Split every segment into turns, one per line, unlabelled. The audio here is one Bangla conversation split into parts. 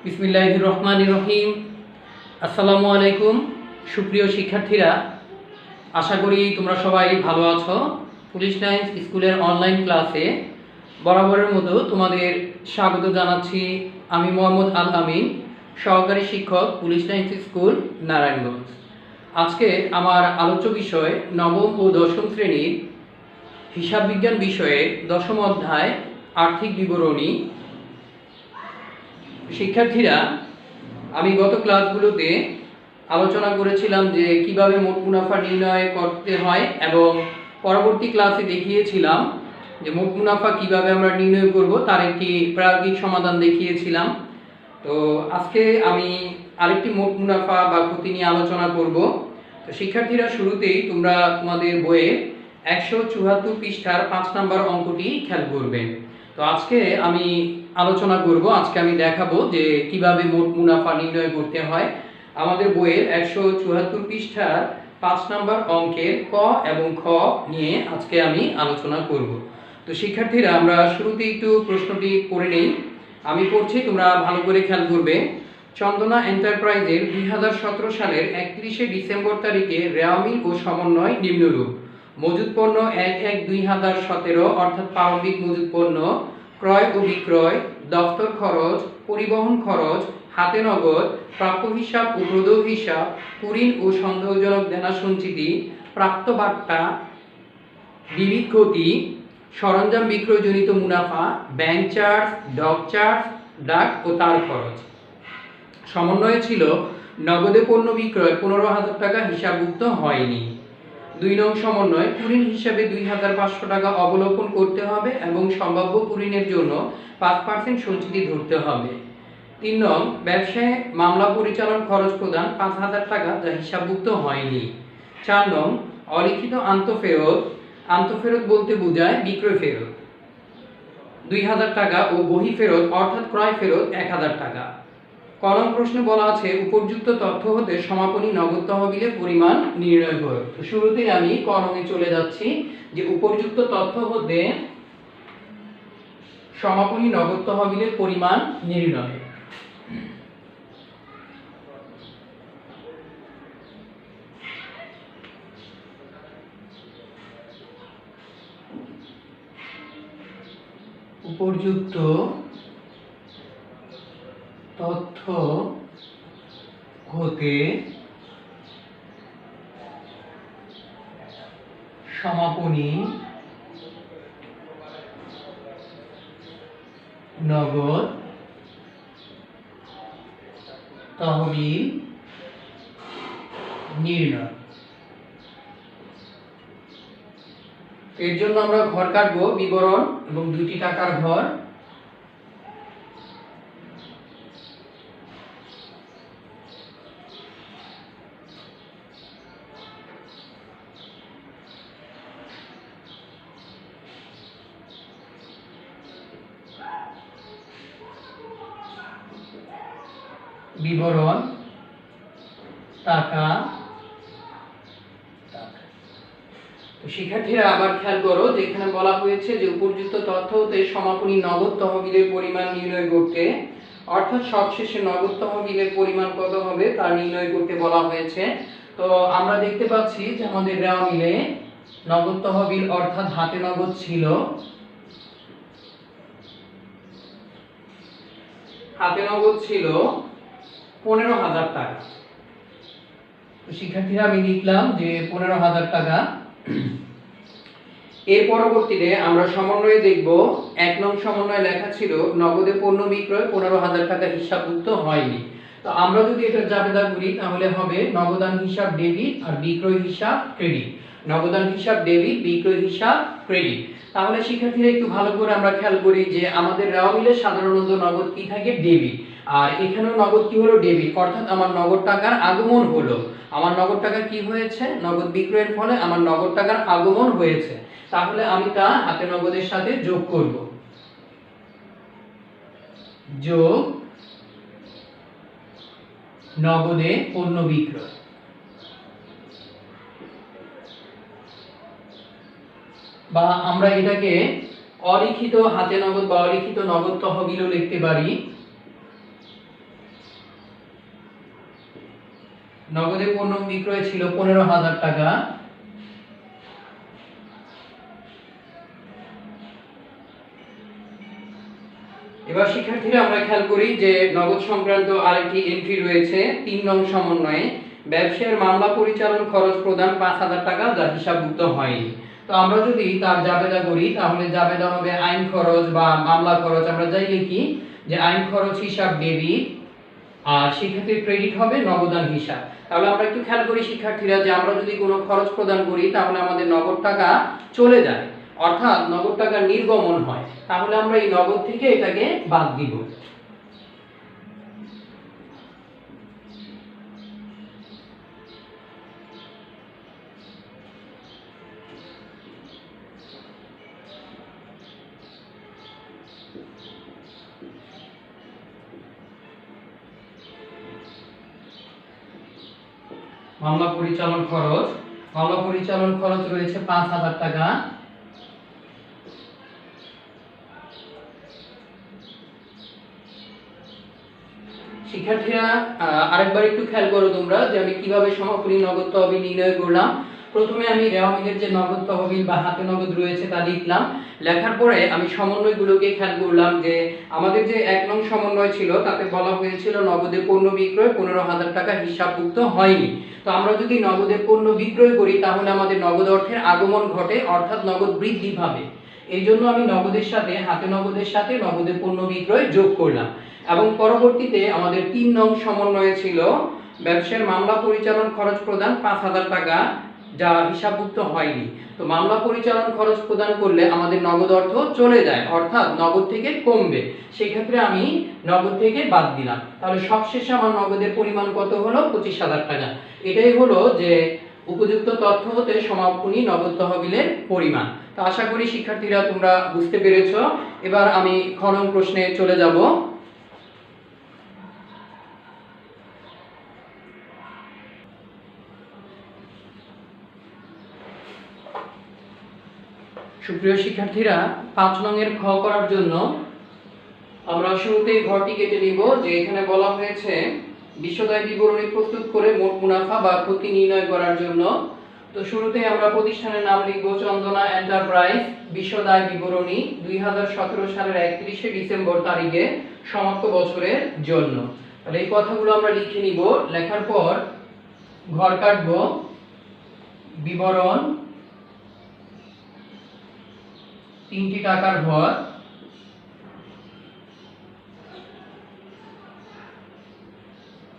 বিসমিল্লাহির রহমানির রহিম। আসসালামু আলাইকুম সুপ্রিয় শিক্ষার্থীরা, আশা করি তোমরা সবাই ভালো আছো। পুলিশ লাইন্স স্কুলের অনলাইন ক্লাসে বরাবরের মতো তোমাদের স্বাগত জানাচ্ছি। আমি মোহাম্মদ আল আমিন, সহকারী শিক্ষক, পুলিশ লাইন্স স্কুল, নারায়ণগঞ্জ। আজকে আমার আলোচ্য বিষয় নবম ও দশম শ্রেণীর হিসাব বিজ্ঞান বিষয়ে দশম অধ্যায় আর্থিক বিবরণী। শিক্ষার্থীরা, আমি গত ক্লাসগুলোতে আলোচনা করেছিলাম যে কিভাবে মোট মুনাফা নির্ণয় করতে হয় এবং পরবর্তী ক্লাসে দেখিয়েছিলাম যে মোট মুনাফা কিভাবে আমরা নির্ণয় করব তার একটি প্রায়োগিক সমাধান দেখিয়েছিলাম। তো আজকে আমি আরেকটি মোট মুনাফা বা ক্ষতি নিয়ে আলোচনা করব। তো শিক্ষার্থীরা, শুরুতেই তোমরা তোমাদের বইয়ের 174 পৃষ্ঠার 5 নম্বর অঙ্কটি খেয়াল করবে। তো আজকে আমি আলোচনা করব, আজকে আমি দেখাবো যে কিভাবে মোট মুনাফা নির্ণয় করতে হয়। আমাদের বইয়ের 174 পৃষ্ঠার 5 নম্বর অঙ্কের ক এবং খ নিয়ে আজকে আমি আলোচনা করব। তো শিক্ষার্থীরা, আমরা শুরুতে একটু প্রশ্নটি করে নেই। আমি পড়ছি, তোমরা ভালো করে খেয়াল করবে। চন্দনা এন্টারপ্রাইজের 2017 সালের 31শে ডিসেম্বর তারিখে রেওয়ামিল ও সমন্বয় নিম্নরূপ: মজুত পণ্য 1/1/2017 অর্থাৎ প্রারম্ভিক মজুত পণ্য, ক্রয় ও বিক্রয়, দফতর খরচ, পরিবহন খরচ, হাতে নগদ, প্রাপ্য হিসাব ও প্রদেয় হিসাব, কুঋণ ও সন্দেহজনক দেনা সঞ্চিতি, প্রাপ্ত বাট্টা, বিবিধ ক্ষতি, সরঞ্জাম বিক্রয়জনিত মুনাফা, ব্যাংক চার্জ, ডক চার্জ, ডাক ও তার খরচ। সমন্বয়ে ছিল নগদে পণ্য বিক্রয় 15,000 টাকা হিসাবভুক্ত হয়নি। 2 নং সমন্বয়: কুঋণ হিসাবে 2,500 টাকা অবলোকন করতে হবে এবং সম্ভাব্য কুঋণের জন্য 5% সঞ্চিতি ধরতে হবে। 3 নং ব্যবসায় মামলা পরিচালন খরচ প্রদান 5,000 টাকা, যা হিসাবভুক্ত হয়নি। 4 নং অলিখিত আন্তঃফেরত। আন্তঃফেরত বলতে বোঝায় বিক্রয় ফেরত 2,000 টাকা ও বহি ফেরত অর্থাৎ ক্রয় ফেরত 1,000 টাকা। ক নং প্রশ্নে বলা আছে উপযুক্ত তথ্য হতে সমাপনী নগদ তহবিলের পরিমাণ নির্ণয় করো। তো শুরুতেই আমি ক নংয়ে চলে যাচ্ছি যে উপযুক্ত তথ্য হতে সমাপনী নগদ তহবিলের পরিমাণ নির্ণয়। উপযুক্ত তথ্য হতে সমাপনী নগদ তহবিল নির্ণয়। এর জন্য আমরা ঘর কাটবো, বিবরণ এবং 2টি টাকার ঘর। বিবরণ টাকা। শিক্ষার্থীরা, আবার খেয়াল করো যে এখানে বলা হয়েছে যে উপযুক্ত তথ্য হতে সমাপনী নগদ তহবিলের পরিমাণ নির্ণয় করতে, অর্থাৎ সবশেষে নগদ তহবিলের পরিমাণ কত হবে তা নির্ণয় করতে বলা হয়েছে। তো আমরা দেখতে পাচ্ছি যে আমাদের রেওয়ামিলে নগদ তহবিল অর্থাৎ হাতে নগদ ছিল, হাতে নগদ ছিল 15,000 টাকা। তো শিক্ষার্থীরা, আমি লিখলাম যে 15,000 টাকা। এর পরবর্তীতে আমরা সমন্বয়ে দেখব। 1 নং সমন্বয়ে লেখা ছিল নগদে পণ্য বিক্রয় 15,000 টাকা হিসাবভুক্ত হয়নি। তো আমরা যদি এটা জাবেদা করি তাহলে হবে নগদান হিসাব ডেবিট আর বিক্রয় হিসাব ক্রেডিট। নগদান হিসাব ডেবিট, বিক্রয় হিসাব ক্রেডিট। তাহলে শিক্ষার্থীরা একটু ভালো করে আমরা খেয়াল করি যে আমাদের রেওয়ামিলে সাধারণত নগদ কি থাকে? ডেবিট। আর এখানেও নগদ কি হলো? ডেবিট। অর্থাৎ আমার নগদ টাকার আগমন হলো। আমার নগদ টাকা কি হয়েছে? নগদ বিক্রয়ের ফলে আমার নগদ টাকার আগমন হয়েছে। তাহলে আমি তা হাতে নগদের সাথে যোগ করব। যোগ নগদে পণ্য বিক্রয়। বা আমরা এটাকে অলিখিত হাতে নগদ বা অলিখিত নগদ তহবিলও লিখতে পারি। নগদে পণ্য বিক্রয় ছিল 15,000 টাকা। এবার শিক্ষার্থীরা আমরা খেয়াল করি যে নগদ সংক্রান্ত আরেকটি এন্ট্রি রয়েছে 3 নং সমন্বয়ে, ব্যবসায়ের মামলা পরিচালন খরচ প্রদান 5,000 টাকা যা হিসাবভুক্ত হয়নি। তো আমরা যদি তার জাবেদা করি তাহলে জাবেদা হবে আইন খরচ বা মামলা খরচ, আমরা যাই লিখি যে আইন খরচ হিসাব ডেবিট, আর সেক্ষেত্রে ক্রেডিট হবে নগদান হিসাব। তাহলে আমরা একটু খেয়াল করি শিক্ষার্থীরা যে আমরা যদি কোনো খরচ প্রদান করি তাহলে আমাদের নগদ টাকা চলে যায়, অর্থাৎ নগদ টাকা নির্গমন হয়, তাহলে আমরা এই নগদ থেকে এটাকে বাদ দিব। মামলা পরিচালন খরচ, মামলা পরিচালন খরচ রয়েছে 5,000 টাকা। শিক্ষার্থীরা আরেকবার একটু খেয়াল করো তোমরা যে আমি কিভাবে সমাপনী নগদ তহবিল নির্ণয় করলাম। প্রথমে আমি রেওয়া মিলের যে নগদ তহবিল বা হাতে নগদ রয়েছে তা লিখলাম, লেখার পরে আমি সমন্বয়গুলোকে খেয়াল করলাম যে আমাদের যে 1 নং সমন্বয় ছিল তাতে বলা হয়েছিল নগদে পণ্য বিক্রয় 15,000 টাকা হিসাবভুক্ত হয়নি। তো আমরা যদি নগদে পণ্য বিক্রয় করি তাহলে আমাদের নগদ অর্থের আগমন ঘটে, অর্থাৎ নগদ বৃদ্ধি পাবে। এই জন্য আমি নগদের সাথে হাতে নগদের সাথে নগদে পণ্য বিক্রয় যোগ করলাম। এবং পরবর্তীতে আমাদের 3 নং সমন্বয়ে ছিল ব্যবসায়ের মামলা পরিচালন খরচ প্রদান 5,000 টাকা যা হিসাবভুক্ত হয়নি। তো মামলা পরিচালন খরচ প্রদান করলে আমাদের নগদ অর্থ চলে যায়, অর্থাৎ নগদ থেকে কমবে, সেই ক্ষেত্রে আমি নগদ থেকে বাদ দিলাম। তাহলে সবশেষে আমার নগদের পরিমাণ কত হলো? 25,000 টাকা। এটাই হলো যে উপযুক্ত তথ্য হতে সমাপনী নগদ তহবিলের পরিমাণ। তো আশা করি শিক্ষার্থীরা তোমরা বুঝতে পেরেছো। এবার আমি খ নং প্রশ্নে চলে যাব। সুপ্রিয় শিক্ষার্থীরা, 5 নং এর খ করার জন্য আমরা শুরুতেই ঘরটি কেটে নিব। যে এখানে বলা হয়েছে বিশদায় বিবরণী প্রস্তুত করে মোট মুনাফা বা ক্ষতি নির্ণয় করার জন্য। তো শুরুতেই আমরা প্রতিষ্ঠানের নাম লিখব চন্দনা এন্টারপ্রাইজ, বিশদায় বিবরণী 2017 সালের 31শে ডিসেম্বর তারিখে সমাপ্ত বছরের জন্য। তাহলে এই কথাগুলো আমরা লিখে নিব, লেখার পর ঘর কাটবো, বিবরণ 3টি টাকার ঘর।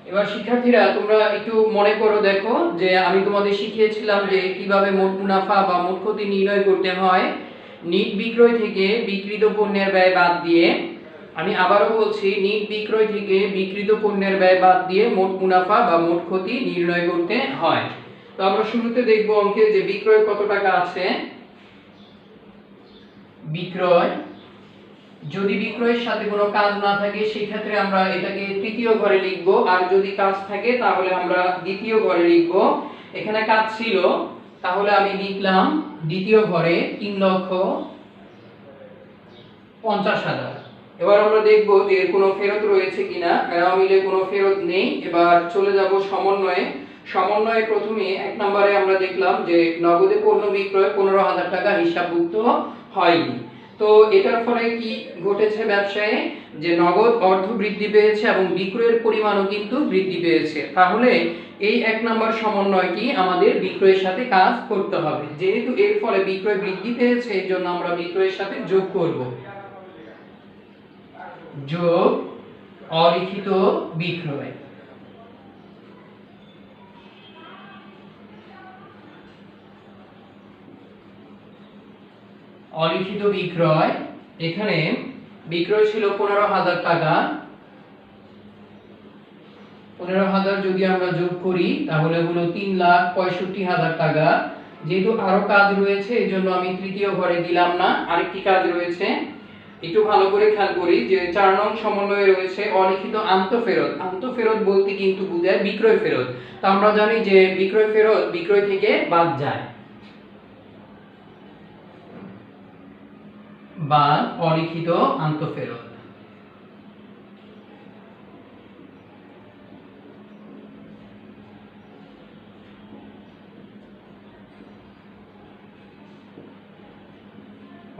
এবার শিক্ষার্থীরা তোমরা একটু মনে করো, দেখো যে আমি তোমাদের শিখিয়েছিলাম যে কিভাবে মোট মুনাফা বা মোট ক্ষতি নির্ণয় করতে হয়। নিট বিক্রয় থেকে বিক্রিত পণ্যের ব্যয় বাদ দিয়ে, আমি আবারও বলছি, নিট বিক্রয় থেকে বিক্রিত পণ্যের ব্যয় বাদ দিয়ে মোট মুনাফা বা মোট ক্ষতি নির্ণয় করতে হয়। তো আমরা শুরুতে দেখব অঙ্কে যে বিক্রয় কত টাকা আছে। বিক্রয়, যদি বিক্রয়ের সাথে কোনো কাজ না থাকে সেই ক্ষেত্রে আমরা এটাকে তৃতীয় ঘরে লিখব, আর যদি কাজ থাকে তাহলে আমরা দ্বিতীয় ঘরে লিখব। এখানে কাজ ছিল তাহলে আমি লিখলাম দ্বিতীয় ঘরে 3,50,000। এবার আমরা দেখব যে এর কোনো ফেরত রয়েছে কিনা। এরা মিলে কোনো ফেরত নেই। এবার চলে যাব সমন্বয়ে। সমন্বয়ে প্রথমে 1 নম্বরে আমরা দেখলাম যে নগদে পণ্য বিক্রয় 15,000 টাকা হিসাবভুক্ত হয়নি। তো এটার ফলে কি ঘটেছে ব্যবসায়ে, যে নগদ অর্থ বৃদ্ধি পেয়েছে এবং বিক্রয়ের পরিমাণও কিন্তু বৃদ্ধি পেয়েছে। তাহলে এই 1 নম্বর সমন্বয়টি আমাদের বিক্রয়ের সাথে কাজ করতে হবে। যেহেতু এর ফলে বিক্রয় বৃদ্ধি পেয়েছে এই জন্য আমরা বিক্রয়ের সাথে যোগ করব, যোগ অলিখিত বিক্রয়। অলিখিত বিক্রয়, এখানে বিক্রয় ছিল 15,000 টাকা। 15,000 যদি আমরা যোগ করি তাহলে হলো 3,65,000 টাকা। যেহেতু আরো কাজ রয়েছে এই জন্য আমি তৃতীয় ঘরে দিলাম না, আরেকটি কাজ রয়েছে। একটু ভালো করে খেয়াল করি যে 4 নং সমন্বয়ে রয়েছে অলিখিত আন্তঃফেরত। আন্তঃফেরত বলতে কিন্তু বোঝায় বিক্রয় ফেরত। তো আমরা জানি যে বিক্রয় ফেরত বিক্রয় থেকে বাদ যায়, বা অলিখিত আন্তঃফেরত।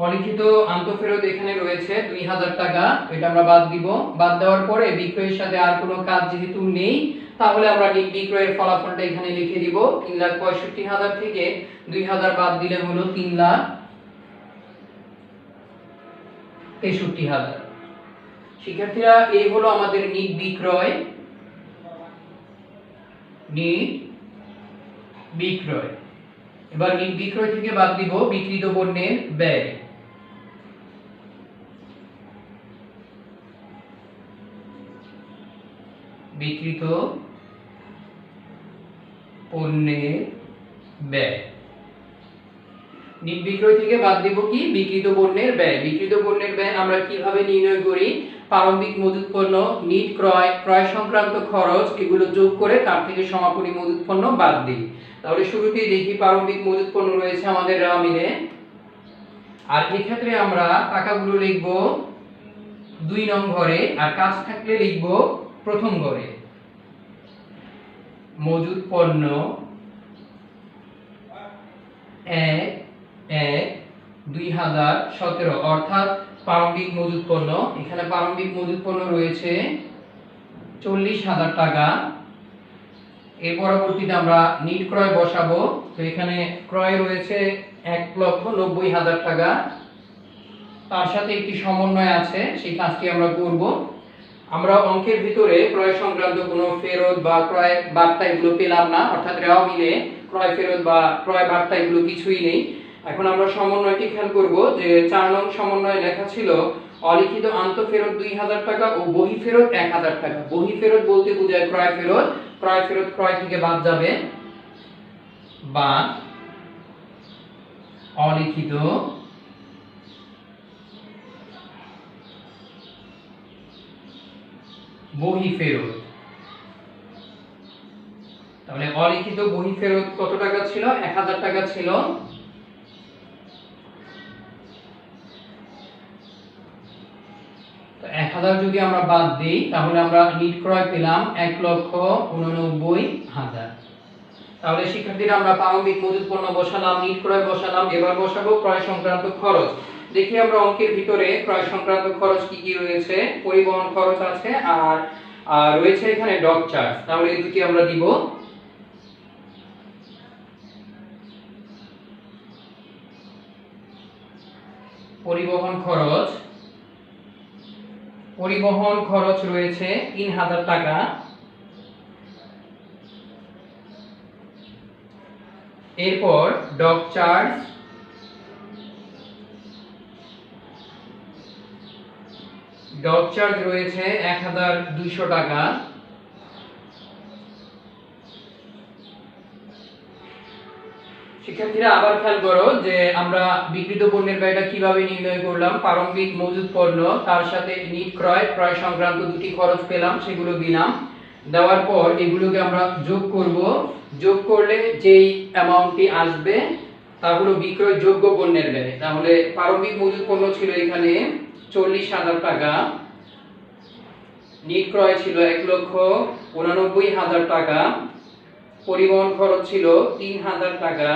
অলিখিত আন্তঃফেরত এখানে রয়েছে 2000 টাকা, এটা আমরা বাদ দিব। বাদ দেওয়ার পরে বিক্রয়ের সাথে আর কোনো কাজ যেহেতু নেই, তাহলে আমরা বিক্রয়ের ফলাফলটা এখানে লিখে দিব। 3,65,000 থেকে 2000 বাদ দিলে হলো 3,63,000। শিক্ষার্থীরা, এই হলো আমাদের নিট বিক্রয়। নিট বিক্রয়। এবার নিট বিক্রয় থেকে বাদ দিব বিক্রিত পণ্যের ব্যয়। বিক্রিত পণ্যের ব্যয়। নিট বিক্রয় থেকে বাদ দিব কি? বিক্রিত পণ্যের ব্যয়। বিক্রিত পণ্যের ব্যয় আমরা কিভাবে নির্ণয় করি? প্রারম্ভিক মজুত পণ্য, নিট ক্রয় সংক্রান্ত খরচ এগুলো যোগ করে তার থেকে সমাপনী মজুত পণ্য বাদ দিই। তাহলে শুরুতেই দেখি প্রারম্ভিক মজুত পণ্য রয়েছে আমাদের রেওয়া মিলে। আর এই ক্ষেত্রে আমরা টাকাগুলো লিখব 2 নং ঘরে, আর কাজ থাকলে লিখব প্রথম ঘরে। মজুত পণ্য 1/1/2017, অর্থাৎ প্রারম্ভিক মজুত পণ্য। এখানে প্রারম্ভিক মজুত পণ্য রয়েছে 40,000 টাকা। এর পরবর্তীতে আমরা নিট ক্রয় বসাবো। তো এখানে ক্রয় রয়েছে 1,90,000 টাকা। তার সাথে একটি সমন্বয় আছে, সেই কাজটি আমরা করব। আমরা অঙ্কের ভিতরে ক্রয় সংক্রান্ত কোনো ফেরত বা ক্রয় বার্তা এগুলো পেলাম না, অর্থাৎ রেওয়া মিলে ক্রয় ফেরত বা ক্রয় বার্তা এগুলো কিছুই নেই। এখন আমরা সমন্বয়টি খেয়াল করব যে 4 নং সমন্বয়ে লেখা ছিল অলিখিত আন্তঃফেরত 2000 টাকা ও বহি ফেরত 1000 টাকা। বহি ফেরত বলতে বোঝায় ক্রয় ফেরত। ক্রয় ফেরত ক্রয় থেকে বাদ যাবে, বা অলিখিত বহি ফেরত। তাহলে অলিখিত বহি ফেরত কত টাকা ছিল? 1000 টাকা ছিল। তো 1000 যদি আমরা বাদ দিই, তাহলে আমরা নিট ক্রয় পেলাম 1,89,000। তাহলে শিক্ষার্থীরা, আমরা প্রারম্ভিক মজুত পণ্য বসালাম, নিট ক্রয় বসালাম, এবার বসাবো ক্রয় সংক্রান্ত খরচ। দেখি আমরা অঙ্কের ভিতরে ক্রয় সংক্রান্ত খরচ কি কি রয়েছে। পরিবহন খরচ আছে, আর রয়েছে এখানে ডক চার্জ। তাহলে এই দুটি আমরা দিব। পরিবহন খরচ, পরিবহন খরচ রয়েছে 3000 টাকা। এরপর ডক চার্জ, ডক চার্জ রয়েছে 1200 টাকা। শিক্ষার্থীরা, আবার খেয়াল করো যে আমরা বিক্রিত পণ্যের ব্যয়টা কিভাবে নির্ণয় করলাম। প্রারম্ভিক মজুত পণ্য, তার সাথে নিট ক্রয় সংক্রান্ত দুটি খরচ পেলাম, সেগুলো দিলাম। দেওয়ার পর এগুলোকে আমরা যোগ করব। যোগ করলে যেই অ্যামাউন্টটি আসবে তা হলো বিক্রয় যোগ্য পণ্যের ব্যয়। তাহলে প্রারম্ভিক মজুত পণ্য ছিল এখানে 40,000 টাকা, নিট ক্রয় ছিল 1,89,000 টাকা, পরিবহন খরচ ছিল 3000 টাকা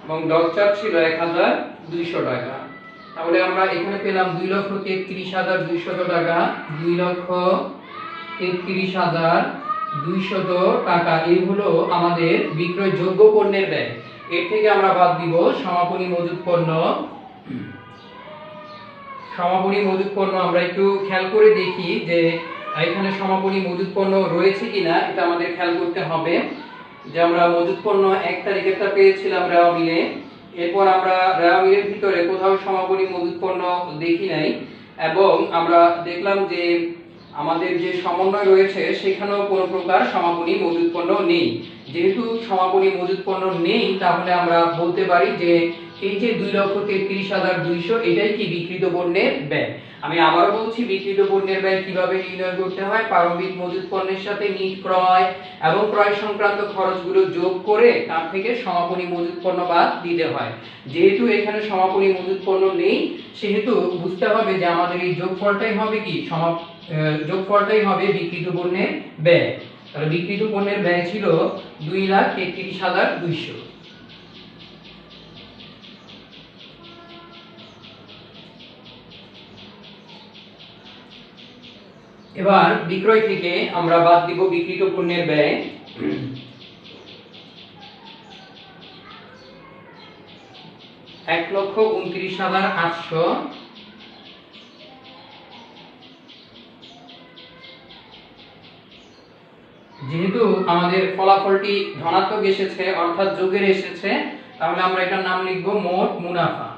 এবং ডক চার্জ ছিল 1200 টাকা। তাহলে আমরা এখানে পেলাম 2,33,200 টাকা। 2,33,200 টাকা, এই হলো আমাদের বিক্রয় যোগ্য পণ্যের ব্যয়। এর থেকে আমরা বাদ দিব সমাপনী মজুত পণ্য। সমাপনী মজুত পণ্য আমরা একটু খেয়াল করে দেখি যে এখানে সমাপনী মজুত পণ্য রয়েছে কিনা, এটা আমাদের খেয়াল করতে হবে। যে আমরা মজুত পণ্য 1 তারিখেরটা পেয়েছিলাম রেওয়া মিলে, এরপর আমরা রেওয়া মিলের ভিতরে কোথাও সমাপনী মজুত পণ্য দেখি নাই, এবং আমরা দেখলাম যে আমাদের যে সমন্বয় রয়েছে সেখানেও কোনো প্রকার সমাপনী মজুত পণ্য নেই। যেহেতু সমাপনী মজুত পণ্য নেই, তাহলে আমরা বলতে পারি যে এই যে 2,33,200 এটাই কি বিক্রিত পণ্যের ব্যয়। আমি আবারও বলছি, বিক্রিত পণ্যের ব্যয় কিভাবে নির্ণয় করতে হয়। প্রারম্ভিক মজুত পণ্যের সাথে নিট ক্রয় এবং ক্রয় সংক্রান্ত খরচগুলো যোগ করে তার থেকে সমাপনী মজুত পণ্য বাদ দিতে হয়। যেহেতু এখানে সমাপনী মজুত পণ্য নেই, সেহেতু বুঝতে হবে যে আমাদের এই যোগফলটাই হবে কি, যোগফলটাই হবে বিক্রিত পণ্যের ব্যয়। তাহলে বিক্রিত পণ্যের ব্যয় ছিল 2,33,200। এবার বিক্রয় থেকে আমরা বাদ দিব বিক্রিত পণ্যের ব্যয়। ১,২৯,৮০০। যেহেতু আমাদের ফলাফলটি ধনাত্মক এসেছে অর্থাৎ যোগের এসেছে, তাহলে আমরা এটার নাম লিখব মোট মুনাফা।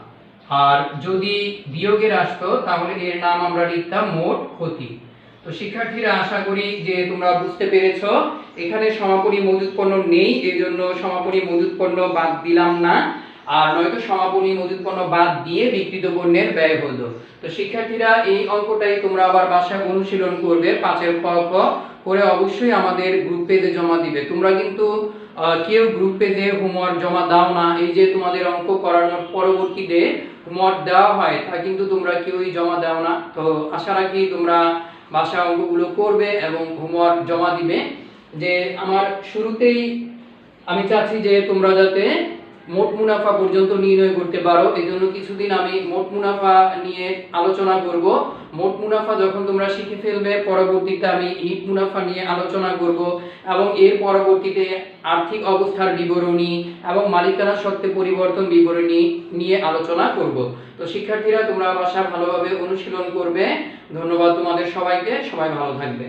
আর যদি বিয়োগের আসতো তাহলে এর নাম আমরা লিখতাম মোট ক্ষতি। তো শিক্ষার্থীরা আশা করি যে তোমরা বুঝতে পেরেছো। এখানে সমাপনী মজুত পণ্য নেই, এজন্য সমাপনী মজুত পণ্য বাদ দিলাম না, আর নয়তো সমাপনী মজুত পণ্য বাদ দিয়ে বিক্রিত পণ্যের ব্যয় হলো। তো শিক্ষার্থীরা এই অঙ্কটাই তোমরা আবার বাসায় অনুশীলন করবে 5-এর ক করে অবশ্যই আমাদের গ্রুপ পেজে জমা দিবে। তোমরা কিন্তু কেউ গ্রুপ পেজে হোমওয়ার্ক জমা দাও না, এই যে তোমাদের অঙ্ক করানোর পরবর্তীতে হোমওয়ার্ক দেওয়া হয় তা কিন্তু তোমরা কেউই জমা দাও না। তো আশা রাখি তোমরা বাসায় অঙ্কগুলো করবে এবং হোমওয়ার্ক জমা দিবে। যে আমার শুরুতেই আমি চাচ্ছি যে তোমরা যাতে মোট মুনাফা পর্যন্ত নির্ণয় করতে পারো, এই জন্য কিছুদিন আমি মোট মুনাফা নিয়ে আলোচনা করব। মোট মুনাফা যখন তোমরা শিখে ফেলবে, পরবর্তীতে আমি নিট মুনাফা নিয়ে আলোচনা করব এবং এর পরবর্তীতে আর্থিক অবস্থার বিবরণী এবং মালিকানা সত্ত্বে পরিবর্তন বিবরণী নিয়ে আলোচনা করব। তো শিক্ষার্থীরা তোমরা বাসায় ভালোভাবে অনুশীলন করবে। ধন্যবাদ তোমাদের সবাইকে, সবাই ভালো থাকবে।